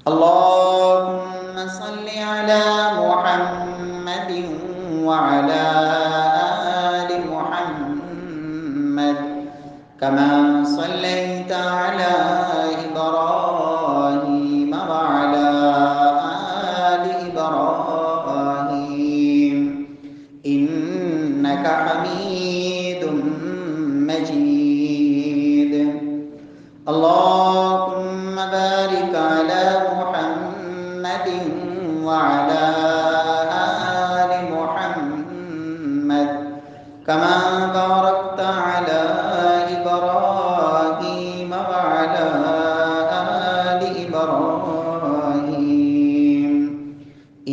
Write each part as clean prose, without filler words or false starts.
اللهم صل على محمد وعلى آل محمد كما صليت على إبراهيم وعلى آل إبراهيم إنك حميد مجيد. اللهم بارك على محمد وعلى آل محمد كما باركت على إبراهيم وعلى آل إبراهيم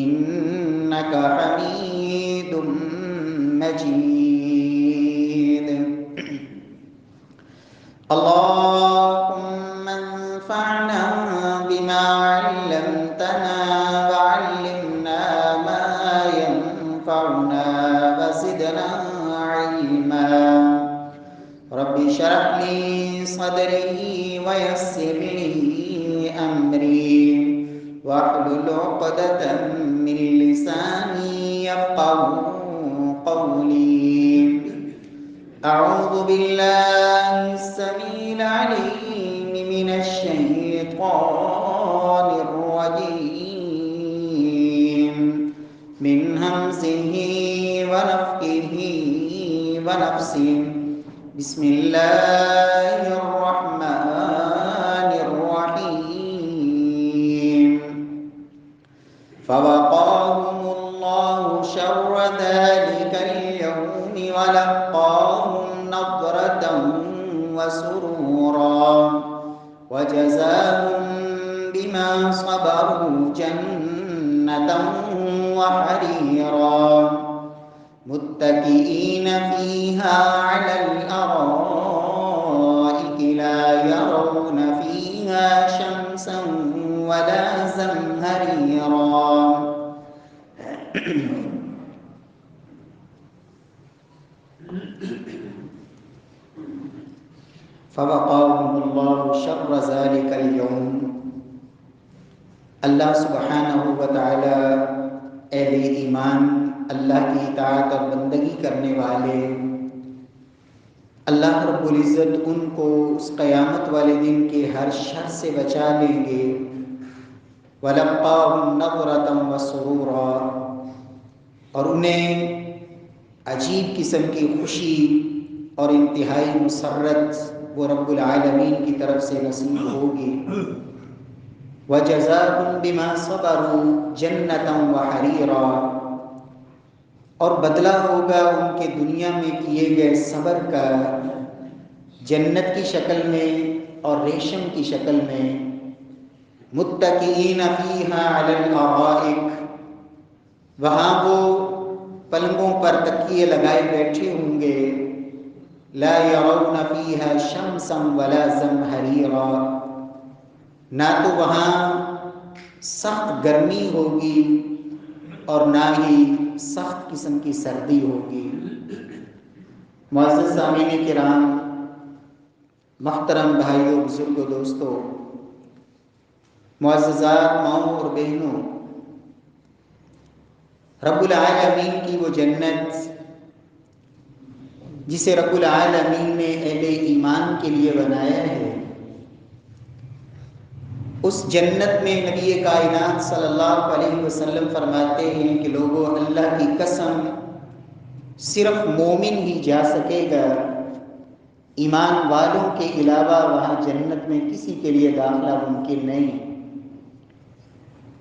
إنك حميد مجيد. اللهم انفعنا بما علمتنا وعلمنا ما ينفعنا وزدنا علما. رب اشرح لي صدري ويسر لي أمري واحلل عقدة من لساني يفقهوا قولي. أعوذ بالله السميع العليم من الشيطان الرجيم من همزه ونفخه ونفسه. بسم الله الرحمن الرحيم. فوقاهم الله شر ذلك اليوم ولقاهم نضرة وسرورا وجزاهم بما صبروا جنة وحريرا متكئين فيها على الأرائك لا يرون فيها شمسا ولا زمهريرا. فوقاهم اللہ شر ذلك اليوم. اللہ سبحانہ و تعالی اہل ایمان، اللہ کی اطاعت اور بندگی کرنے والے، اللہ رب العزت ان کو اس قیامت والے دن کے ہر شر سے بچا لیں گے. وَلَقَّاهُمْ نَضْرَةً وَسُرُورًا، اور انہیں عجیب قسم کی خوشی اور انتہائی مسرت وہ رب العالمین کی طرف سے نصیب ہوگی. وَجَزَاهُمْ بِمَا صَبَرُوا جَنَّةً وَحَرِيرًا، اور بدلہ ہوگا ان کے دنیا میں کیے گئے صبر کا جنت کی شکل میں اور ریشم کی شکل میں. متکئین فیہا علی الارائک، وہاں وہ پلنگوں پر تکیے لگائے بیٹھے ہوں گے. لا یرون فیہا شمسا ولا زمہریرا، نہ تو وہاں سخت گرمی ہوگی اور نہ ہی سخت قسم کی سردی ہوگی. معزز سامعین کرام، محترم بھائیوں، بزرگوں، دوستوں، معززات ماؤں اور بہنوں، رب العالمین کی وہ جنت جسے رب العالمین نے اہل ایمان کے لیے بنایا ہے، اس جنت میں نبی کائنات صلی اللہ علیہ وسلم فرماتے ہیں کہ لوگوں، اللہ کی قسم صرف مومن ہی جا سکے گا، ایمان والوں کے علاوہ وہاں جنت میں کسی کے لیے داخلہ ممکن نہیں.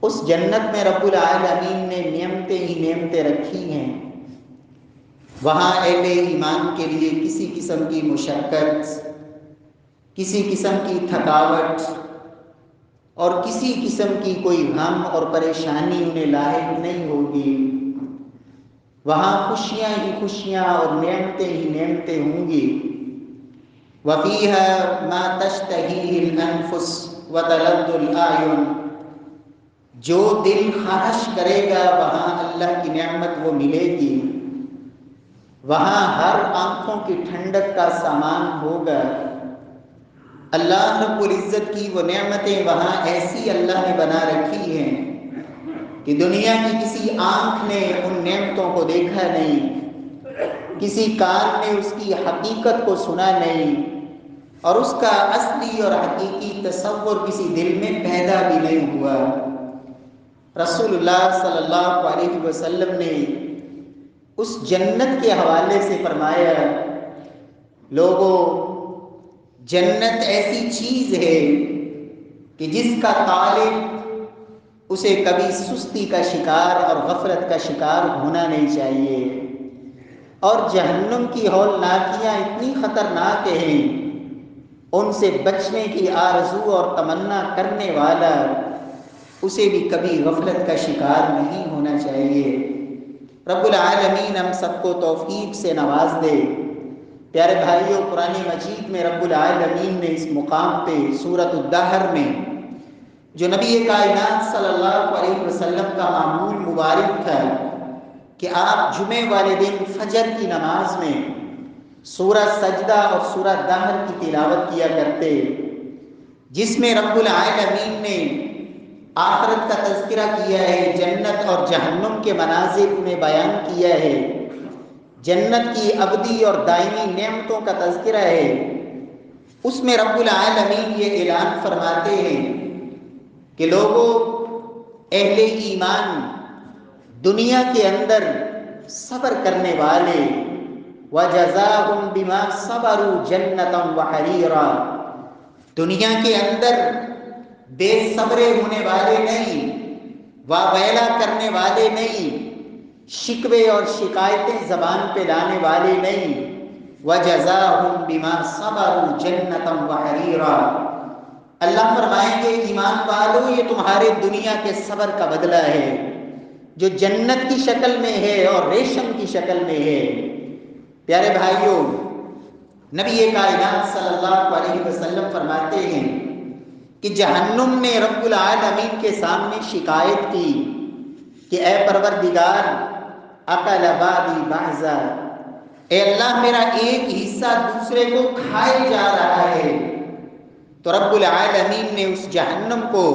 اس جنت میں رب العالمین نے نعمتیں ہی نعمتیں رکھی ہیں. وہاں اہل ایمان کے لیے کسی قسم کی مشقت، کسی قسم کی تھکاوٹ اور کسی قسم کی کوئی غم اور پریشانی انہیں لاحق نہیں ہوگی. وہاں خوشیاں ہی خوشیاں اور نعمتیں ہی نعمتیں ہوں گی. وَفِيهَا مَا تَشْتَهِيهِ الْأَنفُسُ وَتَلَذُّ الْأَعْيُنُ، جو دل خواہش کرے گا وہاں اللہ کی نعمت وہ ملے گی. وہاں ہر آنکھوں کی ٹھنڈک کا سامان ہوگا. اللہ رب العزت کی وہ نعمتیں وہاں ایسی اللہ نے بنا رکھی ہیں کہ دنیا کی کسی آنکھ نے ان نعمتوں کو دیکھا نہیں، کسی کان نے اس کی حقیقت کو سنا نہیں، اور اس کا اصلی اور حقیقی تصور کسی دل میں پیدا بھی نہیں ہوا۔ رسول اللہ صلی اللہ علیہ وسلم نے اس جنت کے حوالے سے فرمایا، لوگوں، جنت ایسی چیز ہے کہ جس کا طالب اسے کبھی سستی کا شکار اور غفلت کا شکار ہونا نہیں چاہیے، اور جہنم کی ہولناکیاں اتنی خطرناک ہیں، ان سے بچنے کی آرزو اور تمنا کرنے والا اسے بھی کبھی غفلت کا شکار نہیں ہونا چاہیے۔ رب العالمین ہم سب کو توفیق سے نواز دے۔ پیارے بھائیوں، قرآن مجید میں رب العالمین نے اس مقام پہ سورۃ الدہر میں جو نبی کائنات صلی اللہ علیہ وسلم کا معمول مبارک تھا کہ آپ جمعے والے دن فجر کی نماز میں سورہ سجدہ اور سورہ دہر کی تلاوت کیا کرتے، جس میں رب العالمین نے آخرت کا تذکرہ کیا ہے، جنت اور جہنم کے مناظر انہیں بیان کیا ہے، جنت کی ابدی اور دائمی نعمتوں کا تذکرہ ہے۔ اس میں رب العالمین یہ اعلان فرماتے ہیں کہ لوگوں، اہل ایمان دنیا کے اندر صبر کرنے والے، وَجَزَاهُمْ بِمَا صَبَرُوا جَنَّةً وَحَرِيرًا، دنیا کے اندر بے صبرے ہونے والے نہیں، واویلا کرنے والے نہیں، شکوے اور شکایتیں زبان پہ لانے والے نہیں، وَجَزَاهُمْ بِمَا صَبَرُوا جَنَّةً وَحَرِيرًا، اللہ فرمائیں گے ایمان والو، یہ تمہارے دنیا کے صبر کا بدلہ ہے جو جنت کی شکل میں ہے اور ریشم کی شکل میں ہے۔ پیارے بھائیوں، نبی کائنات صلی اللہ علیہ وسلم فرماتے ہیں کہ جہنم نے رب العالمین کے سامنے شکایت کی کہ اے پروردگار، اکل بعضی بعضا، اے اللہ میرا ایک حصہ دوسرے کو کھائے جا رہا ہے۔ تو رب العالمین نے اس جہنم کو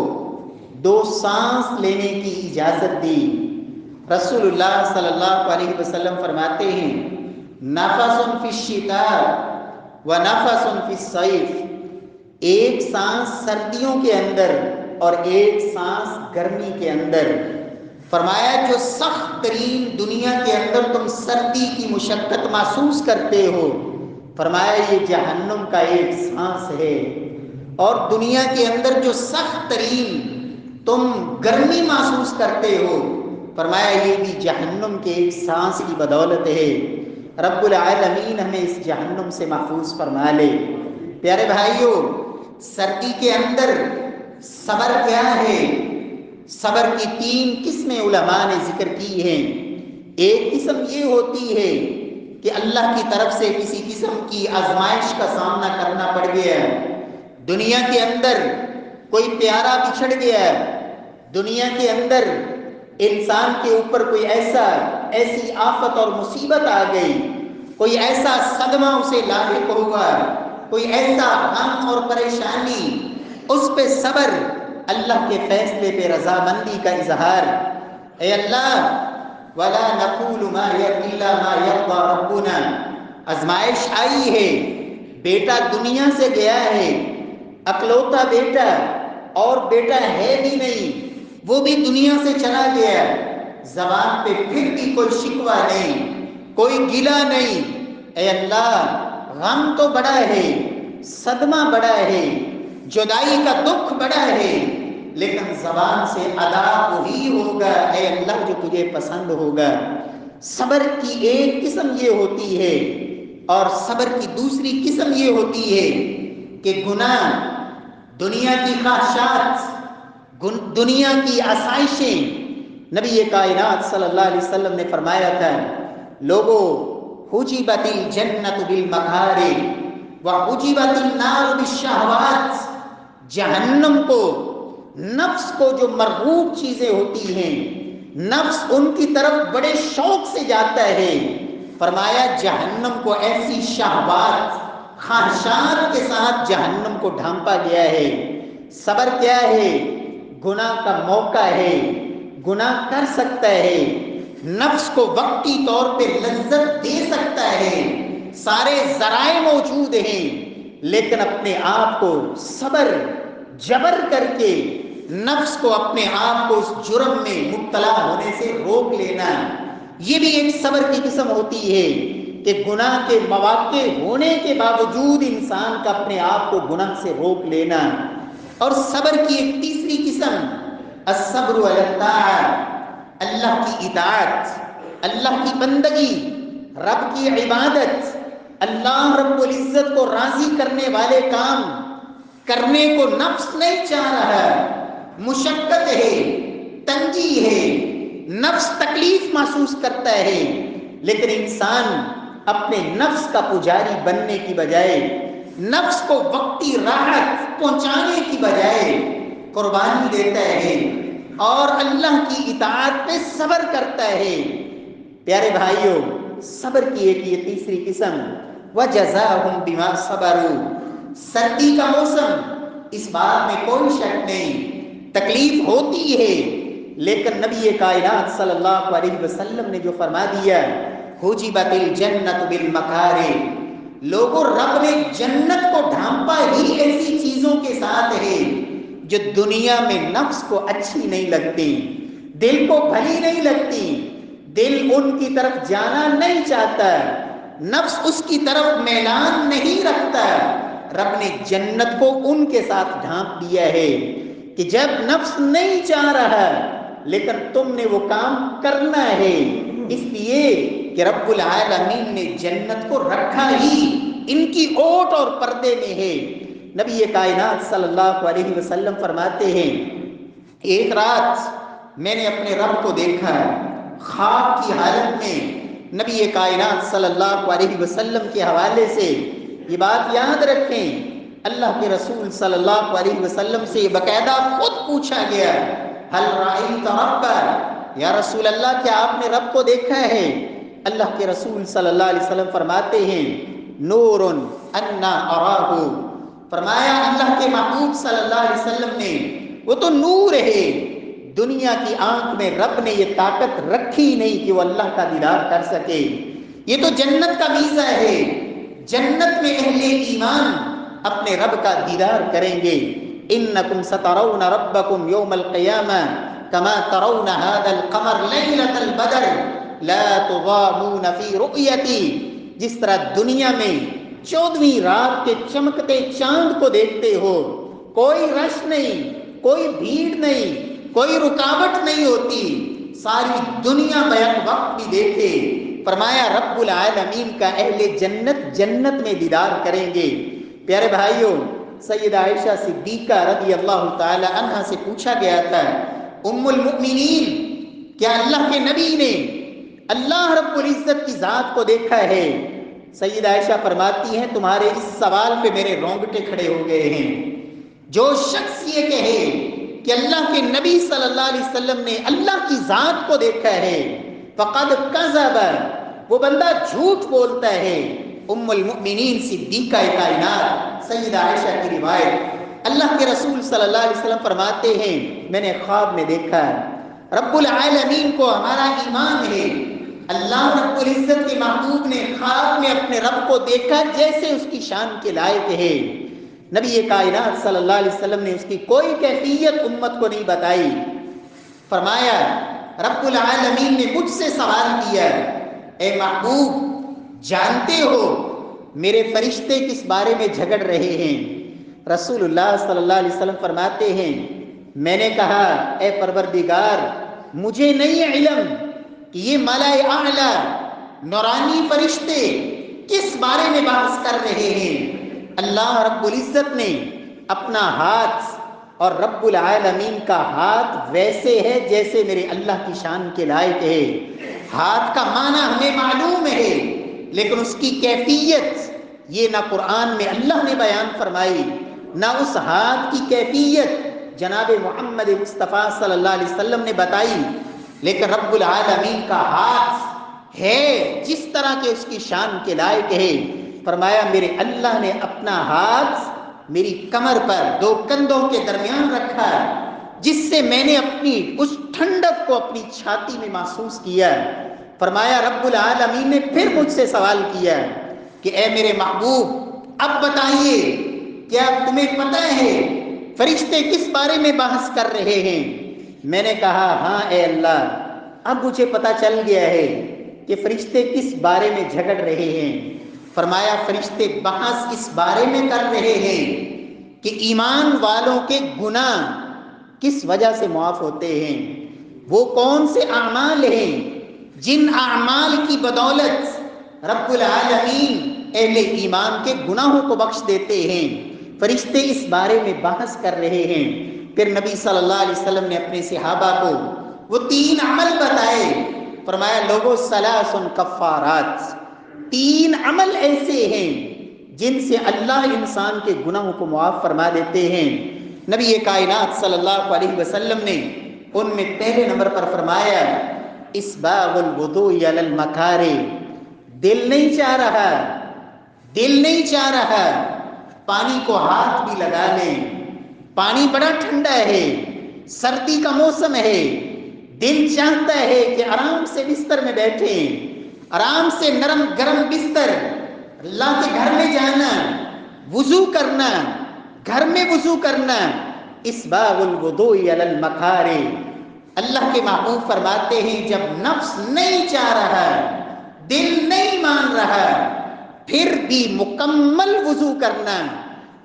2 سانس لینے کی اجازت دی۔ رسول اللہ صلی اللہ علیہ وسلم فرماتے ہیں، نفس فی الشتاء و نفس فی الصیف، ایک سانس سردیوں کے اندر اور ایک سانس گرمی کے اندر۔ فرمایا جو سخت ترین دنیا کے اندر تم سردی کی مشقت محسوس کرتے ہو، فرمایا یہ جہنم کا ایک سانس ہے، اور دنیا کے اندر جو سخت ترین تم گرمی محسوس کرتے ہو، فرمایا یہ بھی جہنم کے ایک سانس کی بدولت ہے۔ رب العالمین ہمیں اس جہنم سے محفوظ فرما لے۔ پیارے بھائیوں، سردی کے اندر صبر کیا ہے؟ صبر کی 3 قسمیں علماء نے ذکر کی ہیں۔ ایک قسم یہ ہوتی ہے کہ اللہ کی طرف سے کسی قسم کی آزمائش کا سامنا کرنا پڑ گیا، دنیا کے اندر کوئی پیارا بچھڑ گیا، دنیا کے اندر انسان کے اوپر کوئی ایسی آفت اور مصیبت آ گئی، کوئی ایسا صدمہ اسے لاحق ہوا، کوئی ایسا غم اور پریشانی، اس پہ صبر، اللہ کے فیصلے پہ رضامندی کا اظہار۔ اے اللہ، وَلَا نَقُولُ مَا إِلَّا مَا يَرْضَى رَبُّنَا، آزمائش آئی ہے، بیٹا دنیا سے گیا ہے، اکلوتا بیٹا، اور بیٹا ہے بھی نہیں، وہ بھی دنیا سے چلا گیا، زبان پہ پھر بھی کوئی شکوہ نہیں، کوئی گلہ نہیں۔ اے اللہ، غم تو بڑا ہے، صدمہ بڑا ہے، جدائی کا دکھ بڑا ہے، لیکن زبان سے ادا وہی ہوگا اے اللہ جو تجھے پسند ہوگا۔ صبر کی ایک قسم یہ ہوتی ہے، اور صبر کی دوسری قسم یہ ہوتی ہے کہ گناہ، دنیا کی خواہشات، دنیا کی آسائشیں، نبی کائنات صلی اللہ علیہ وسلم نے فرمایا تھا، لوگوں، حجبت الجنت بالمکارہ وحجبت النار بالشہوات، جہنم کو، نفس کو جو مرغوب چیزیں ہوتی ہیں، نفس ان کی طرف بڑے شوق سے جاتا ہے، فرمایا جہنم کو ایسی شہوات، خواہشات کے ساتھ جہنم کو ڈھانپا گیا ہے۔ صبر کیا ہے؟ گناہ کا موقع ہے، گناہ کر سکتا ہے، نفس کو وقتی طور پہ لذت دے سکتا ہے، سارے ذرائع موجود ہیں، لیکن اپنے آپ کو صبر جبر کر کے نفس کو اپنے آپ کو اس جرم میں مبتلا ہونے سے روک لینا، یہ بھی ایک صبر کی قسم ہوتی ہے کہ گناہ کے مواقع ہونے کے باوجود انسان کا اپنے آپ کو گناہ سے روک لینا۔ اور صبر کی ایک تیسری قسم الصبر علی الطاعۃ، اللہ کی اطاعت، اللہ کی بندگی، رب کی عبادت، اللہ رب العزت کو راضی کرنے والے کام کرنے کو نفس نہیں چاہ رہا، مشقت ہے، تنگی ہے، نفس تکلیف محسوس کرتا ہے، لیکن انسان اپنے نفس کا پجاری بننے کی بجائے، نفس کو وقتی راحت پہنچانے کی بجائے قربانی دیتا ہے اور اللہ کی اطاعت پہ صبر کرتا ہے۔ پیارے بھائیوں، صبر کی ایک یہ تیسری قسم وَجَزَاهُمْ بِمَا صَبَرُوا، سردی کا موسم، اس بات میں کوئی شک نہیں، تکلیف ہوتی ہے، لیکن نبی کائنات صلی اللہ علیہ وسلم نے جو فرما دیا حُجِبَتِ الْجَنَّةُ بِالْمَكَارِهِ، لوگوں رب نے جنت کو ڈھانپا ہی ایسی چیزوں کے ساتھ ہے جو دنیا میں نفس کو اچھی نہیں لگتی، دل کو بھلی نہیں لگتی، دل ان کی طرف جانا نہیں چاہتا، نفس اس کی طرف میلان نہیں رکھتا۔ رب نے جنت کو ان کے ساتھ ڈھانپ دیا ہے کہ جب نفس نہیں چاہ رہا لیکن تم نے وہ کام کرنا ہے، اس لیے کہ رب العالمین نے جنت کو رکھا ہی ان کی اوٹ اور پردے میں ہے۔ نبی کائنات صلی اللہ علیہ وسلم فرماتے ہیں ایک رات میں نے اپنے رب کو دیکھا، خواب کی حالت میں۔ نبی کائنات صلی اللہ علیہ وسلم کے حوالے سے یہ بات یاد رکھیں، اللہ کے رسول صلی اللہ علیہ وسلم سے باقاعدہ خود پوچھا گیا ہل رأیت ربک، یا رسول اللہ کیا آپ نے رب کو دیکھا ہے؟ اللہ کے رسول صلی اللہ علیہ وسلم فرماتے ہیں نور انا اراہ، فرمایا اللہ کے محبوب صلی اللہ علیہ وسلم نے وہ تو نور ہے، دنیا کی آنکھ میں رب نے یہ طاقت رکھی نہیں کہ وہ اللہ کا دیدار کر سکے، یہ تو جنت کا ویزا ہے، جنت میں اہل ایمان اپنے رب کا دیدار کریں گے۔ انکم سترون ربکم یوم القیامہ کما ترون هذا القمر لیلۃ البدر لا تضامون فی رؤیتی، جس طرح دنیا میں 14ویں رات کے چمکتے چاند کو دیکھتے ہو، کوئی رش نہیں، کوئی بھیڑ نہیں، کوئی رکاوٹ نہیں ہوتی، ساری دنیا بیک وقت بھی دیکھے، فرمایا رب العالمین کا اہل جنت جنت میں دیدار کریں گے۔ پیارے بھائیوں، سیدہ عائشہ صدیقہ رضی اللہ تعالی عنہا سے پوچھا گیا تھا ام المؤمنین کیا اللہ کے نبی نے اللہ رب العزت کی ذات کو دیکھا ہے؟ سیدہ عائشہ فرماتی ہیں تمہارے اس سوال پہ میرے رونگٹے کھڑے ہو گئے ہیں۔ جو شخص یہ کہے کہ اللہ کے نبی صلی اللہ علیہ وسلم نے اللہ کی ذات کو دیکھا ہے فقد کذب، وہ بندہ جھوٹ بولتا ہے۔ ام المؤمنین صدیقہ کائنات سیدہ عائشہ کی روایت، اللہ کے رسول صلی اللہ علیہ وسلم فرماتے ہیں میں نے خواب میں دیکھا رب العالمین کو ہمارا ایمان ہے، اللہ رب العزت کے محبوب نے خواب میں اپنے رب کو دیکھا جیسے اس کی شان کے لائق ہے۔ نبی کائنات صلی اللہ علیہ وسلم نے اس کی کوئی کیفیت امت کو نہیں بتائی، فرمایا رب العالمین نے مجھ سے سوال کیا اے محبوب جانتے ہو میرے فرشتے کس بارے میں جھگڑ رہے ہیں؟ رسول اللہ صلی اللہ علیہ وسلم فرماتے ہیں میں نے کہا اے پروردگار مجھے نہیں علم کہ یہ ملائے اعلیٰ نورانی فرشتے کس بارے میں بحث کر رہے ہیں۔ اللہ رب العزت نے اپنا ہاتھ، اور رب العالمین کا ہاتھ ویسے ہے جیسے میرے اللہ کی شان کے لائق ہے۔ ہاتھ کا معنی ہمیں معلوم ہے لیکن اس کی کیفیت یہ نہ قرآن میں اللہ نے بیان فرمائی، نہ اس ہاتھ کی کیفیت جناب محمد مصطفیٰ صلی اللہ علیہ وسلم نے بتائی، لیکن رب العالمین کا ہاتھ ہے جس طرح کے اس کی شان کے لائق ہے۔ فرمایا میرے اللہ نے اپنا ہاتھ میری کمر پر دو کندھوں کے درمیان رکھا جس سے میں نے اپنی اس ٹھنڈک کو اپنی چھاتی میں محسوس کیا۔ فرمایا رب العالمین نے پھر مجھ سے سوال کیا کہ اے میرے محبوب اب بتائیے کیا تمہیں پتہ ہے فرشتے کس بارے میں بحث کر رہے ہیں؟ میں نے کہا ہاں اے اللہ، اب مجھے پتہ چل گیا ہے کہ فرشتے کس بارے میں جھگڑ رہے ہیں۔ فرمایا فرشتے بحث اس بارے میں کر رہے ہیں کہ ایمان والوں کے گناہ کس وجہ سے معاف ہوتے ہیں، وہ کون سے اعمال ہیں جن اعمال کی بدولت رب العالمین اہل ایمان کے گناہوں کو بخش دیتے ہیں۔ فرشتے اس بارے میں بحث کر رہے ہیں۔ پھر نبی صلی اللہ علیہ وسلم نے اپنے صحابہ کو وہ 3 عمل بتائے۔ فرمایا لوگوں ثلاث کفارات، 3 عمل ایسے ہیں جن سے اللہ انسان کے گناہوں کو معاف فرما دیتے ہیں۔ نبی کائنات صلی اللہ علیہ وسلم نے ان میں پہلے نمبر پر فرمایا اسباغ الوضوء علی المکارہ، دل نہیں چاہ رہا پانی کو ہاتھ بھی لگا لیں، پانی بڑا ٹھنڈا ہے، سردی کا موسم ہے، دل چاہتا ہے کہ آرام سے بستر میں بیٹھیں، آرام سے نرم گرم بستر، اللہ کے گھر میں جانا، وضو کرنا، گھر میں وضو کرنا، اسباغ الوضوء علی المکارہ۔ اللہ کے محبوب فرماتے ہیں جب نفس نہیں چاہ رہا، دل نہیں مان رہا، پھر بھی مکمل وضو کرنا۔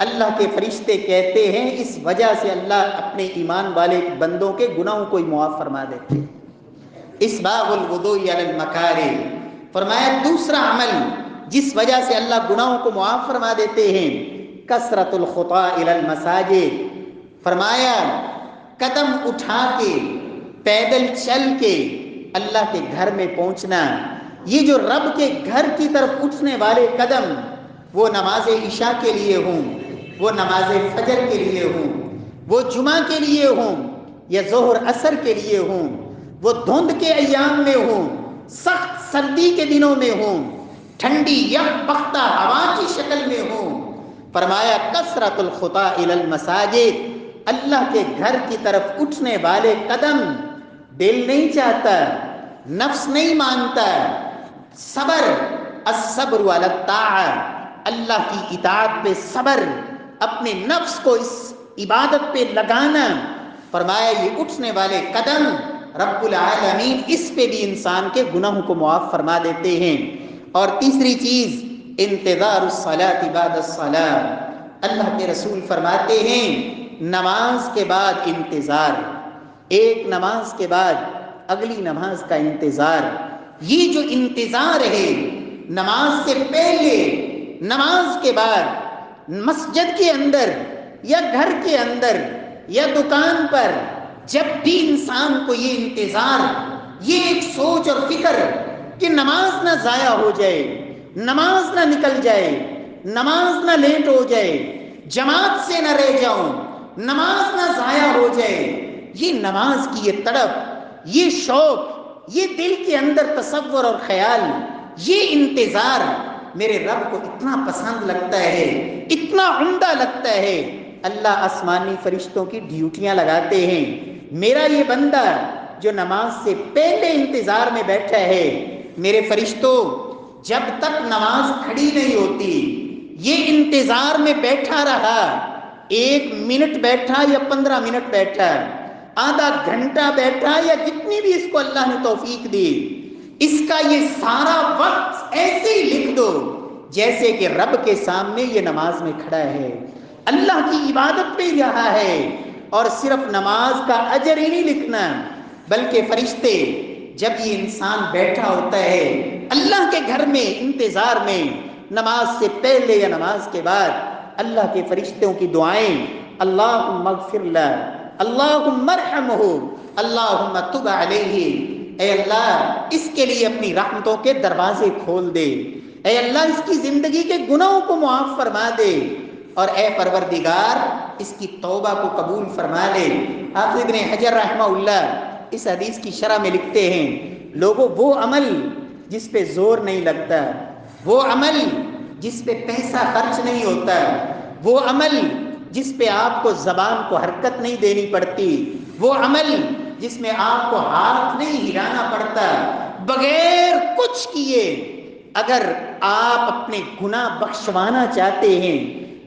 اللہ کے فرشتے کہتے ہیں اس وجہ سے اللہ اپنے ایمان والے بندوں کے گناہوں کو معاف فرما دیتے ہیں۔ اسباغ الوضوء علی المکارہ۔ فرمایا دوسرا عمل جس وجہ سے اللہ گناہوں کو معاف فرما دیتے ہیں کثرت الخطا الی المساجد۔ فرمایا قدم اٹھا کے پیدل چل کے اللہ کے گھر میں پہنچنا۔ یہ جو رب کے گھر کی طرف اٹھنے والے قدم، وہ نماز عشاء کے لیے ہوں، وہ نماز فجر کے لیے ہوں، وہ جمعہ کے لیے ہوں یا ظہر عصر کے لیے ہوں، وہ دھند کے ایام میں ہوں، سخت سردی کے دنوں میں ہوں، ٹھنڈی یک بختہ ہوا کی شکل میں ہوں۔ فرمایا کثرت الخطا الی المساجد، اللہ کے گھر کی طرف اٹھنے والے قدم دل نہیں چاہتا، نفس نہیں مانتا۔ صبر، الصبر علی الطاعہ، اللہ کی اطاعت پہ صبر، اپنے نفس کو اس عبادت پہ لگانا۔ فرمایا یہ اٹھنے والے قدم رب العالمین اس پہ بھی انسان کے گناہوں کو معاف فرما دیتے ہیں۔ اور تیسری چیز انتظار الصلاۃ بعد الصلاۃ۔ اللہ کے رسول فرماتے ہیں نماز کے بعد انتظار، ایک نماز کے بعد اگلی نماز کا انتظار۔ یہ جو انتظار ہے نماز سے پہلے، نماز کے بعد، مسجد کے اندر یا گھر کے اندر یا دکان پر، جب بھی انسان کو یہ انتظار، یہ ایک سوچ اور فکر کہ نماز نہ ضائع ہو جائے، نماز نہ نکل جائے، نماز نہ لیٹ ہو جائے، جماعت سے نہ رہ جاؤں، نماز نہ ضائع ہو جائے، یہ نماز کی یہ تڑپ، یہ شوق، یہ دل کے اندر تصور اور خیال، یہ انتظار میرے رب کو اتنا پسند لگتا ہے، اتنا عمدہ لگتا ہے، اللہ آسمانی فرشتوں کی ڈیوٹیاں لگاتے ہیں میرا یہ بندہ جو نماز سے پہلے انتظار میں بیٹھا ہے، میرے فرشتوں جب تک نماز کھڑی نہیں ہوتی یہ انتظار میں بیٹھا رہا، 1 منٹ بیٹھا یا 15 منٹ بیٹھا، آدھا گھنٹہ بیٹھا یا جتنی بھی اس کو اللہ نے توفیق دی، اس کا یہ سارا وقت ایسے ہی لکھ دو جیسے کہ رب کے سامنے یہ نماز میں کھڑا ہے، اللہ کی عبادت پہ رہا ہے۔ اور صرف نماز کا اجر ہی نہیں لکھنا، بلکہ فرشتے جب یہ انسان بیٹھا ہوتا ہے اللہ کے گھر میں انتظار میں، نماز سے پہلے یا نماز کے بعد، اللہ کے فرشتوں کی دعائیں اللہم اغفر لہ، اللہم ارحمہ، اللہم تب علیہ، اے اللہ اس کے لیے اپنی رحمتوں کے دروازے کھول دے، اے اللہ اس کی زندگی کے گناہوں کو معاف فرما دے، اور اے پروردگار اس کی توبہ کو قبول فرما لے۔ حافظ ابن حجر رحمہ اللہ اس حدیث کی شرح میں لکھتے ہیں لوگوں وہ عمل جس پہ زور نہیں لگتا، وہ عمل جس پہ پیسہ خرچ نہیں ہوتا، وہ عمل جس پہ آپ کو زبان کو حرکت نہیں دینی پڑتی، وہ عمل جس میں آپ کو ہاتھ نہیں ہلانا پڑتا، بغیر کچھ کیے اگر آپ اپنے گناہ بخشوانا چاہتے ہیں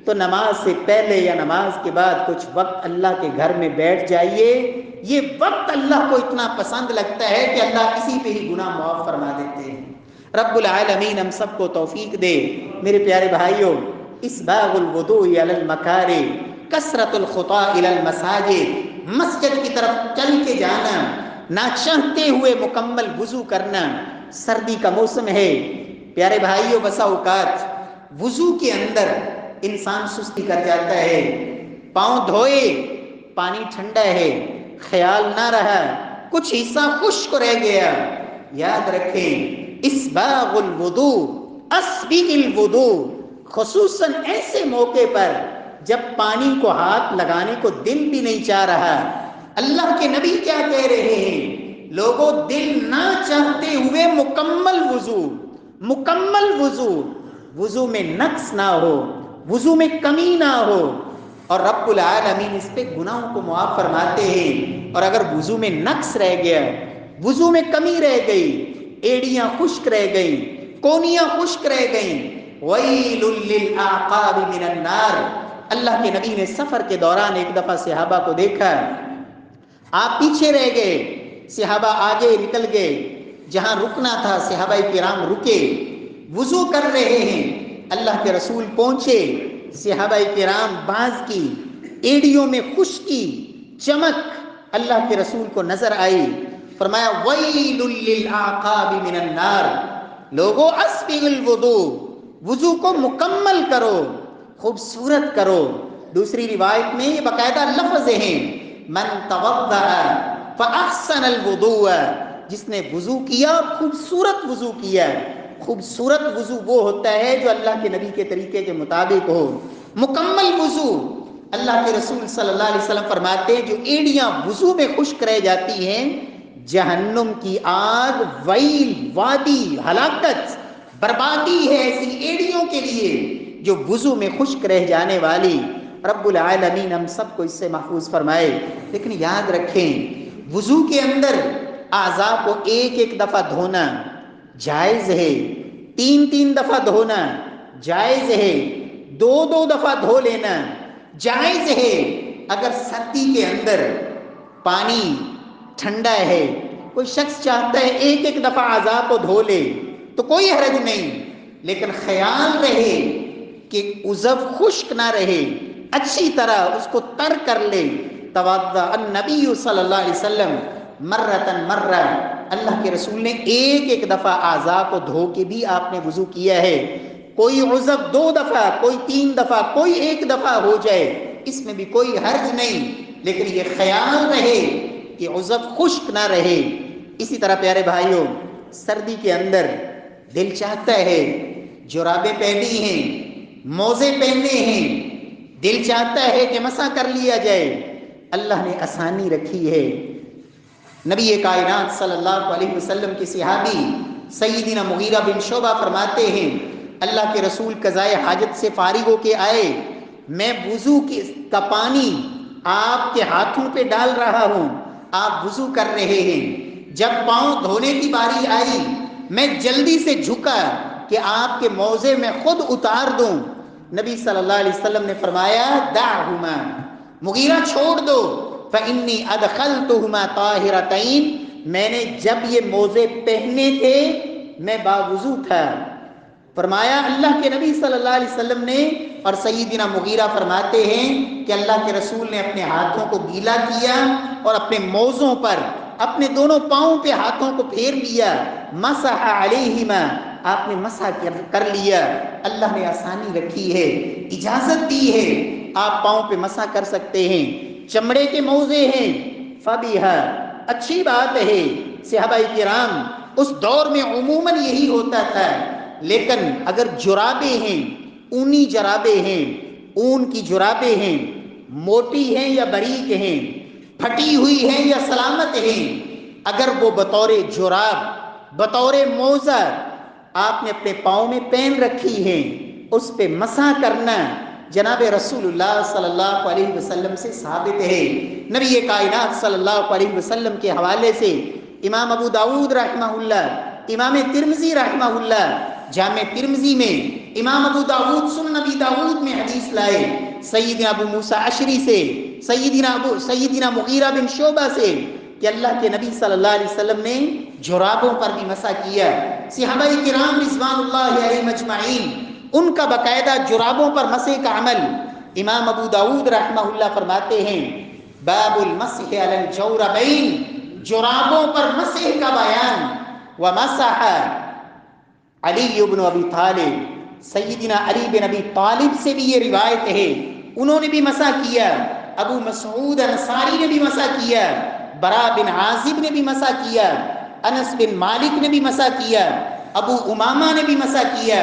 تو نماز سے پہلے یا نماز کے بعد کچھ وقت اللہ کے گھر میں بیٹھ جائیے۔ یہ وقت اللہ کو اتنا پسند لگتا ہے کہ اللہ اسی پہ ہی گناہ معاف فرما دیتے ہیں۔ رب العالمین ہم سب کو توفیق دے۔ میرے پیارے بھائیوں، اسباغ الوضوء علی المکارہ، کثرت الخطا الی المساجد، مسجد کی طرف چل کے جانا، نہ چاہتے ہوئے مکمل وضو کرنا۔ سردی کا موسم ہے پیارے بھائیوں، بسا اوقات وضو کے اندر انسان سستی کر جاتا ہے، پاؤں دھوئے پانی ٹھنڈا ہے، خیال نہ رہا کچھ حصہ خشک رہ گیا۔ یاد رکھیں اسباغ الوضوء، اسبغ الوضوء، خصوصاً ایسے موقع پر جب پانی کو ہاتھ لگانے کو دل بھی نہیں چاہ رہا۔ اللہ کے نبی کیا کہہ رہے ہیں؟ لوگوں دل نہ چاہتے ہوئے مکمل وضو، مکمل وضو، وضو میں نقص نہ ہو، وضو میں کمی نہ ہو، اور رب العالمین اس پہ گناہوں کو معاف فرماتے ہیں۔ اور اگر وضو میں نقص رہ گیا، وضو میں کمی رہ گئی، ایڑیاں خشک رہ گئی، کونیاں خشک رہ گئیں، ویل للاعقاب من النار۔ اللہ کے نبی نے سفر کے دوران ایک دفعہ صحابہ کو دیکھا، آپ پیچھے رہ گئے، صحابہ آگے نکل گئے، جہاں رکنا تھا صحابہ کرام رکے، وضو کر رہے ہیں۔ اللہ کے رسول پہنچے، صحابہ کرام بعض کی ایڑیوں میں خشکی، چمک اللہ کے رسول کو نظر آئی، فرمایا ویل للاعقاب من النار، لوگوں اسبغ الوضوء، وضو کو مکمل کرو، خوبصورت کرو۔ دوسری روایت میں یہ باقاعدہ لفظ ہیں، من توضأ فاحسن الوضوء، جس نے وضو کیا خوبصورت وضو کیا۔ خوبصورت وضو وہ ہوتا ہے جو اللہ کے نبی کے طریقے کے مطابق ہو، مکمل وضو۔ اللہ کے رسول صلی اللہ علیہ وسلم فرماتے ہیں جو ایڑیاں وضو میں خشک رہ جاتی ہیں، جہنم کی آگ، ویل، وادی، ہلاکت، بربادی ہے ایسی ایڑیوں کے لیے جو وضو میں خشک رہ جانے والی۔ رب العالمین ہم سب کو اس سے محفوظ فرمائے۔ لیکن یاد رکھیں وضو کے اندر اعضاء کو ایک ایک دفعہ دھونا جائز ہے، تین تین دفعہ دھونا جائز ہے، دو دو دفعہ دھو لینا جائز ہے۔ اگر سردی کے اندر پانی ٹھنڈا ہے، کوئی شخص چاہتا ہے ایک ایک دفعہ اعضاء کو دھو لے تو کوئی حرج نہیں، لیکن خیال رہے کہ عضو خشک نہ رہے، اچھی طرح اس کو تر کر لے۔ توضأ النبی صلی اللہ علیہ وسلم مرتن مرہ، اللہ کے رسول نے ایک ایک دفعہ اعضاء کو دھو کے بھی آپ نے وضو کیا ہے۔ کوئی عضو دو دفعہ، کوئی تین دفعہ، کوئی ایک دفعہ ہو جائے، اس میں بھی کوئی حرج نہیں، لیکن یہ خیال رہے کہ عضو خشک نہ رہے۔ اسی طرح پیارے بھائیوں، سردی کے اندر دل چاہتا ہے جرابیں پہنی ہیں، موزے پہننے ہیں، دل چاہتا ہے کہ مسح کر لیا جائے، اللہ نے آسانی رکھی ہے۔ نبی کائنات صلی اللہ علیہ وسلم کے صحابی سیدنا مغیرہ بن شعبہ فرماتے ہیں اللہ کے رسول قضائے حاجت سے فارغ ہو کے آئے، میں وضو کا پانی آپ کے ہاتھوں پہ ڈال رہا ہوں، آپ وضو کر رہے ہیں، جب پاؤں دھونے کی باری آئی میں جلدی سے جھکا کہ آپ کے موزے میں خود اتار دوں۔ نبی صلی اللہ علیہ وسلم نے فرمایا دعہما، مغیرہ چھوڑ دو، فإنی ادخلتہما طاہرتین، میں نے جب یہ موزے پہنے تھے میں باوضو تھا۔ فرمایا اللہ کے نبی صلی اللہ علیہ وسلم نے، اور سیدنا مغیرہ فرماتے ہیں کہ اللہ کے رسول نے اپنے ہاتھوں کو گیلا کیا اور اپنے موزوں پر، اپنے دونوں پاؤں پہ ہاتھوں کو پھیر لیا، مسح علیہما، آپ نے مسح کر لیا۔ اللہ نے آسانی رکھی ہے، اجازت دی ہے، آپ پاؤں پہ مسح کر سکتے ہیں۔ چمڑے کے موزے ہیں، فبیہا، اچھی بات ہے۔ صحابہ کرام اس دور میں عموماً یہی ہوتا تھا، لیکن اگر جرابیں ہیں، اونی جرابیں ہیں، اون کی جرابیں ہیں، موٹی ہیں یا باریک ہیں، پھٹی ہوئی ہیں یا سلامت ہیں، اگر وہ بطور جراب، بطور موزہ آپ نے اپنے پاؤں میں پہن رکھی ہیں، اس پہ مسح کرنا جناب رسول اللہ صلی اللہ علیہ وسلم سے ثابت ہے۔ نبی کائنات صلی اللہ علیہ وسلم کے حوالے سے امام ابو داود رحمہ اللہ، امام ترمذی رحمہ اللہ جامع ترمذی میں، امام ابو داود سنن نبی داود میں حدیث لائے سیدنا ابو موسیٰ اشعری سے، سیدنا مغیرہ بن شعبہ سے، کہ اللہ کے نبی صلی اللہ علیہ وسلم نے جرابوں پر بھی مسح کیا۔ صحابہ کرام رضوان اللہ علیہم اجمعین ان کا باقاعدہ جرابوں پر مسح کا عمل۔ امام ابو داود رحمہ اللہ فرماتے ہیں باب المسح علی الجوربین، جرابوں پر مسح کا بیان۔ ومسح علی بن ابی طالب، سیدنا علی بن ابی طالب سے بھی یہ روایت ہے، انہوں نے بھی مسح کیا۔ ابو مسعود انصاری نے بھی مسح کیا، برا بن عازب نے بھی مسح کیا، انس بن مالک نے بھی مسح کیا، ابو امامہ نے بھی مسح کیا،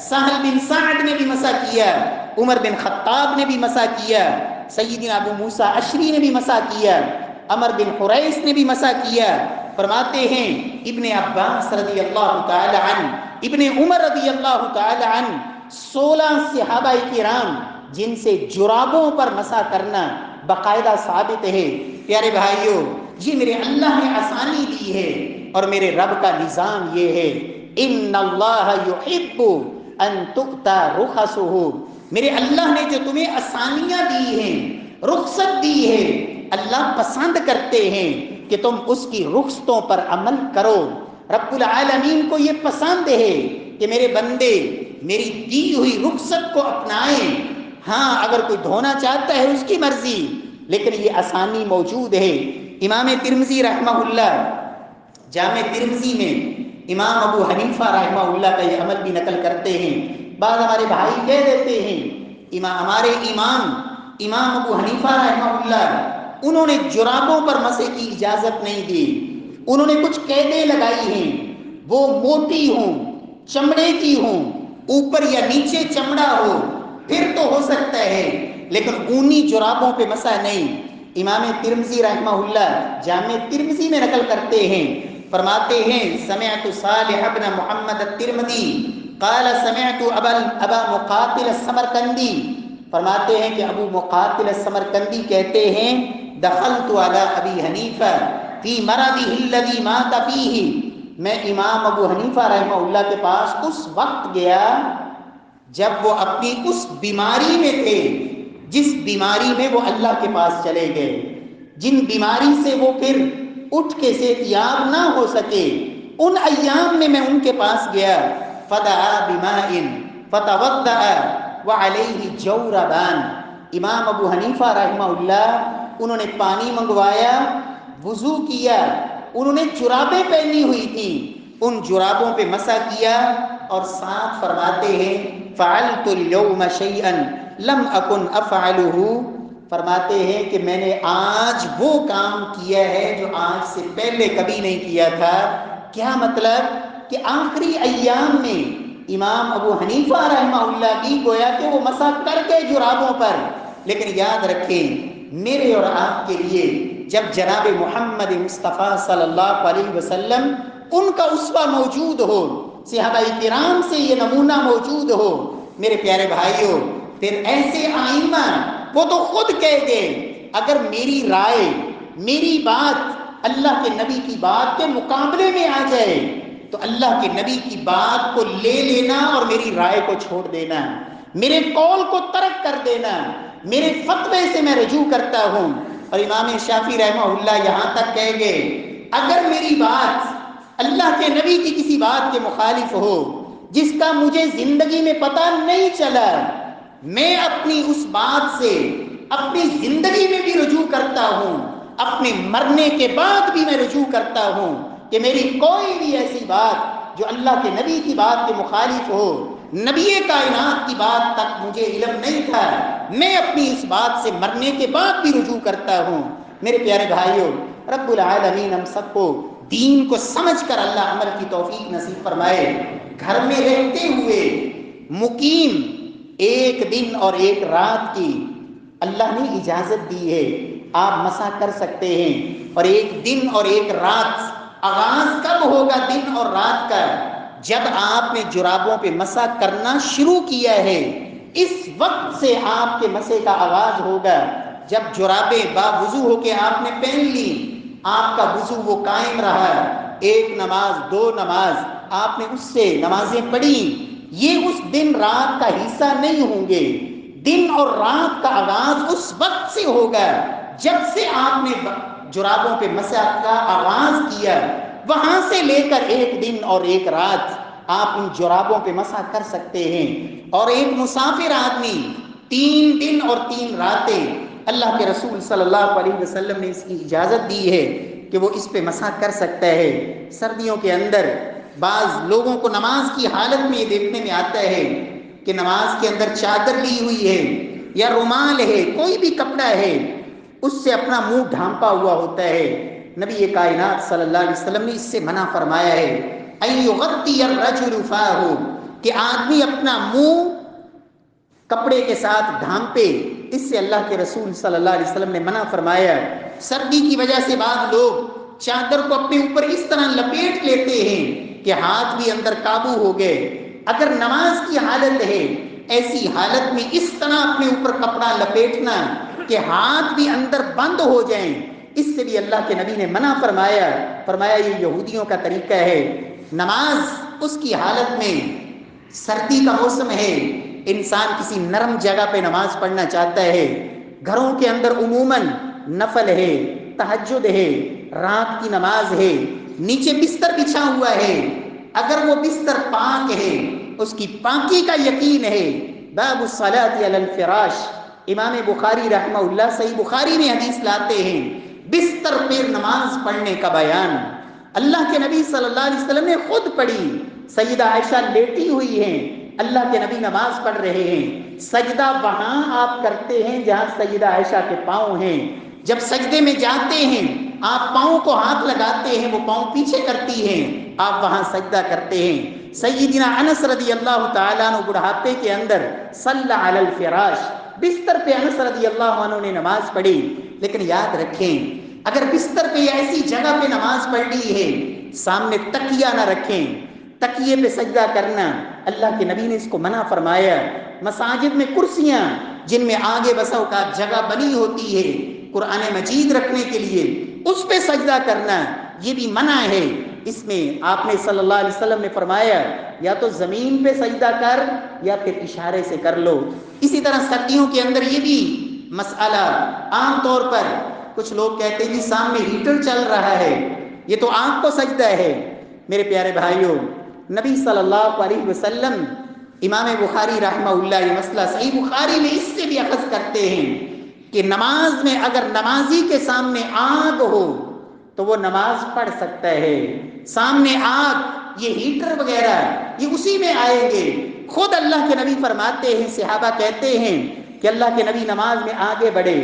سہل بن سعد نے بھی مسح کیا، عمر بن خطاب نے بھی مسح کیا، سیدنا ابو موسیٰ اشعری نے بھی مسح کیا، عمر بن حریث نے بھی مسح کیا۔ فرماتے ہیں ابن عباس رضی اللہ تعالی عنہ، ابن عمر رضی اللہ تعالی عنہ، 16 صحابہ کرام جن سے جرابوں پر مسح کرنا باقاعدہ ثابت ہے۔ پیارے بھائیوں، یہ میرے اللہ نے آسانی دی ہے اور میرے رب کا نظام یہ ہے، ان اللہ یحب ان تؤتی رخصہ، میرے اللہ نے جو تمہیں آسانیاں دی ہیں، رخصت دی ہے، اللہ پسند کرتے ہیں کہ تم اس کی رخصتوں پر عمل کرو۔ رب العالمین کو یہ پسند ہے کہ میرے بندے میری دی ہوئی رخصت کو اپنائیں۔ ہاں اگر کوئی دھونا چاہتا ہے اس کی مرضی، لیکن یہ آسانی موجود ہے۔ امام ترمذی رحمہ اللہ جامع ترمذی میں امام ابو حنیفہ رحمہ اللہ کا یہ عمل بھی نقل کرتے ہیں۔ بعض ہمارے بھائی کہہ دیتے ہیں ہمارے امام ابو حنیفہ رحمہ اللہ انہوں نے جرابوں پر مسح کی اجازت نہیں دی، انہوں نے کچھ قیدیں لگائی ہیں، وہ موٹی ہوں، چمڑے کی ہوں، اوپر یا نیچے چمڑا ہو پھر تو ہو سکتا ہے، لیکن اونی جرابوں پہ مسح نہیں۔ امام ترمذی رحمہ اللہ جامع ترمذی میں نقل کرتے ہیں، فرماتے ہیں سمعت صالح بن محمد الترمذی قال سمعت ابا مقاتل السمرقندی، فرماتے ہیں کہ ابو مقاتل السمرقندی کہتے ہیں دخلت علی ابی حنیفہ فی مرضہ الذی مات فیہ، میں امام ابو حنیفہ رحمہ اللہ کے پاس اس وقت گیا جب وہ اپنی اس بیماری میں تھے جس بیماری میں وہ اللہ کے پاس چلے گئے، جن بیماری سے وہ پھر اٹھ کے صحتیاب نہ ہو سکے، ان ایام میں ان کے پاس گیا۔ فدعا بماء فتوضأ وعلیہ جوربان، امام ابو حنیفہ رحمہ اللہ انہوں نے پانی منگوایا، وضو کیا، انہوں نے جرابیں پہنی ہوئی تھیں، ان جرابوں پہ مسح کیا اور ساتھ فرماتے ہیں فعلت اليوم شیئا لم اکن افعلہ، فرماتے ہیں کہ میں نے آج وہ کام کیا ہے جو آج سے پہلے کبھی نہیں کیا تھا۔ کیا مطلب کہ آخری ایام میں امام ابو حنیفہ رحمہ اللہ کی گویا کہ وہ مسح کر کے جرابوں پر، لیکن یاد رکھیں میرے اور آپ کے لیے جب جناب محمد مصطفیٰ صلی اللہ علیہ وسلم ان کا اسوہ موجود ہو، صحابہ کرام سے یہ نمونہ موجود ہو، میرے پیارے بھائیوں، پھر ایسے آئمہ وہ تو خود کہہ گئے اگر میری رائے، میری بات اللہ کے نبی کی بات کے مقابلے میں آ جائے تو اللہ کے نبی کی بات کو لے لینا اور میری رائے کو چھوڑ دینا، میرے قول کو ترک کر دینا، میرے فتوے سے میں رجوع کرتا ہوں۔ اور امام شافعی رحمہ اللہ یہاں تک کہہ گئے اگر میری بات اللہ کے نبی کی کسی بات کے مخالف ہو جس کا مجھے زندگی میں پتہ نہیں چلا، میں اپنی اس بات سے اپنی زندگی میں بھی رجوع کرتا ہوں، اپنے مرنے کے بعد بھی میں رجوع کرتا ہوں کہ میری کوئی بھی ایسی بات جو اللہ کے نبی کی بات کے مخالف ہو، نبی کائنات کی بات تک مجھے علم نہیں تھا، میں اپنی اس بات سے مرنے کے بعد بھی رجوع کرتا ہوں۔ میرے پیارے بھائیوں، رب العالمین ہم سب کو دین کو سمجھ کر اللہ عمل کی توفیق نصیب فرمائے۔ گھر میں رہتے ہوئے مقیم ایک دن اور ایک رات کی اللہ نے اجازت دی ہے، آپ مسح کر سکتے ہیں، اور ایک دن اور ایک رات، آغاز کب ہوگا دن اور رات کا؟ جب آپ نے جرابوں پہ مسح کرنا شروع کیا ہے، اس وقت سے آپ کے مسح کا آغاز ہوگا۔ جب جرابیں باوضو ہو کے آپ نے پہن لی، آپ کا وضو وہ قائم رہا، ایک نماز دو نماز آپ نے اس سے نمازیں پڑھی، یہ اس دن رات کا حصہ نہیں ہوں گے۔ دن اور رات کا آغاز اس وقت سے ہوگا جب سے آپ نے جرابوں پہ مسح کا آغاز کیا، وہاں سے لے کر ایک دن اور ایک رات آپ ان جرابوں پہ مسح کر سکتے ہیں۔ اور ایک مسافر آدمی 3 دن اور 3 راتیں، اللہ کے رسول صلی اللہ علیہ وسلم نے اس کی اجازت دی ہے کہ وہ اس پہ مسح کر سکتا ہے۔ سردیوں کے اندر بعض لوگوں کو نماز کی حالت میں یہ دیکھنے میں آتا ہے کہ نماز کے اندر چادر لی ہوئی ہے یا رومال ہے، کوئی بھی کپڑا ہے، اس سے اپنا منہ ڈھانپا ہوا ہوتا ہے۔ نبی کائنات صلی اللہ علیہ وسلم نے اس سے منع فرمایا ہے، ان یغطی الرجل فاہ، کہ آدمی اپنا منہ کپڑے کے ساتھ ڈھانپے، اس سے اللہ کے رسول صلی اللہ علیہ وسلم نے منع فرمایا۔ سردی کی وجہ سے بعض لوگ چادر کو اپنے اوپر اس طرح لپیٹ لیتے ہیں کہ ہاتھ بھی اندر قابو ہو گئے۔ اگر نماز کی حالت ہے، ایسی حالت میں اس طرح اپنے اوپر کپڑا لپیٹنا کہ ہاتھ بھی اندر بند ہو جائیں، اس سے بھی اللہ کے نبی نے منع فرمایا۔ فرمایا یہ یہودیوں کا طریقہ ہے۔ نماز اس کی حالت میں، سردی کا موسم ہے، انسان کسی نرم جگہ پہ نماز پڑھنا چاہتا ہے۔ گھروں کے اندر عموماً نفل ہے، تہجد ہے، رات کی نماز ہے، نیچے بستر بچھا ہوا ہے، اگر وہ بستر پاک ہے، اس کی پاکی کا یقین ہے۔ باب الصلاۃ علی الفراش، امام بخاری رحمہ اللہ صحیح بخاری میں حدیث لاتے ہیں، بستر پہ نماز پڑھنے کا بیان اللہ کے نبی صلی اللہ علیہ وسلم نے خود پڑھی۔ سیدہ عائشہ لیٹی ہوئی ہیں، اللہ کے نبی نماز پڑھ رہے ہیں، سجدہ وہاں آپ کرتے ہیں جہاں سیدہ عائشہ کے پاؤں ہیں۔ جب سجدے میں جاتے ہیں آپ پاؤں کو ہاتھ لگاتے ہیں، وہ پاؤں پیچھے کرتی ہیں، آپ وہاں سجدہ کرتے ہیں۔ سیدنا انس رضی اللہ تعالیٰ عنہ بڑھاپے کے اندر صلی علی الفراش، بستر پہ انس رضی اللہ عنہ نے نماز پڑھی۔ لیکن یاد رکھیں، اگر بستر پہ یا ایسی جگہ پہ نماز پڑھی ہے، سامنے تکیہ نہ رکھیں، تکیے پہ سجدہ کرنا اللہ کے نبی نے اس کو منع فرمایا۔ مساجد میں کرسیاں جن میں آگے بسا اوقات جگہ بنی ہوتی ہے قرآن مجید رکھنے کے لیے، اس پہ سجدہ کرنا یہ بھی منع ہے۔ اس میں آپ نے صلی اللہ علیہ وسلم نے فرمایا یا تو زمین پہ سجدہ کر یا پھر اشارے سے کر لو۔ اسی طرح سردیوں کے اندر یہ بھی مسئلہ، عام طور پر کچھ لوگ کہتے ہیں کہ سامنے ہیٹر چل رہا ہے، یہ تو آنکھ کو سجدہ ہے۔ میرے پیارے بھائیوں، نبی صلی اللہ علیہ وسلم، امام بخاری رحمہ اللہ یہ مسئلہ صحیح بخاری میں اس سے بھی اخذ کرتے ہیں کہ نماز میں اگر نمازی کے سامنے آگ ہو تو وہ نماز پڑھ سکتا ہے۔ سامنے آگ، یہ ہیٹر وغیرہ یہ اسی میں آئیں گے۔ خود اللہ کے نبی فرماتے ہیں، صحابہ کہتے ہیں کہ اللہ کے نبی نماز میں آگے بڑھے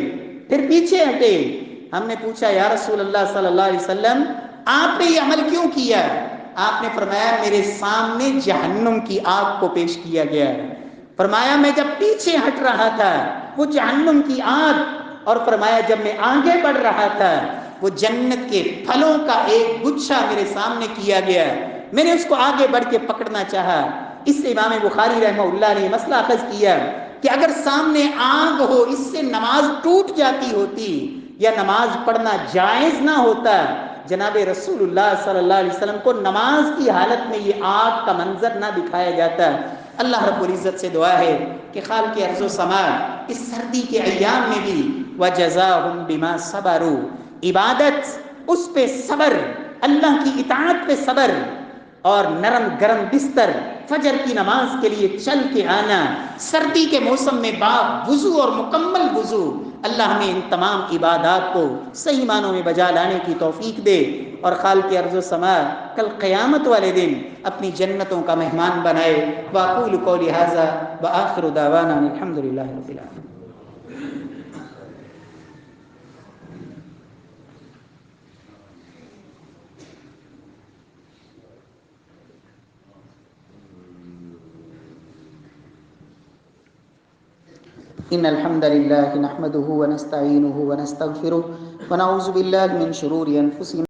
پھر پیچھے ہٹے۔ ہم نے پوچھا یا رسول اللہ صلی اللہ علیہ وسلم آپ نے یہ عمل کیوں کیا؟ آپ نے فرمایا میرے سامنے جہنم کی آگ کو پیش کیا گیا۔ فرمایا میں جب پیچھے ہٹ رہا تھا وہ جہنم کی آگ، اور فرمایا جب میں آگے بڑھ رہا تھا وہ جنت کے پھلوں کا ایک گچھا میرے سامنے کیا گیا، میں نے اس کو آگے بڑھ کے پکڑنا چاہا۔ اس سے امام بخاری رحمہ اللہ نے مسئلہ اخذ کیا کہ اگر سامنے آگ ہو، اس سے نماز ٹوٹ جاتی ہوتی یا نماز پڑھنا جائز نہ ہوتا۔ جناب رسول اللہ صلی اللہ علیہ وسلم کو نماز کی حالت میں یہ آگ کا منظر نہ دکھایا جاتا۔ اللہ رب العزت سے دعا ہے کہ خالق ارض و سماء اس سردی کے ایام میں بھی وَجَزَاهُمْ بِمَا صَبَرُوا، عبادت اس پہ صبر، اللہ کی اطاعت پہ صبر، اور نرم گرم بستر، فجر کی نماز کے لیے چل کے آنا، سردی کے موسم میں با وضو اور مکمل وضو، اللہ ہمیں ان تمام عبادات کو صحیح معنوں میں بجا لانے کی توفیق دے، اور خالق ارض و سماء کل قیامت والے دن اپنی جنتوں کا مہمان بنائے۔ واقول قولی ھذا وآخر دعوانا الحمد للہ رب العالمین۔ إن الحمد لله نحمده ونستعينه ونستغفره ونعوذ بالله من شرور أنفسنا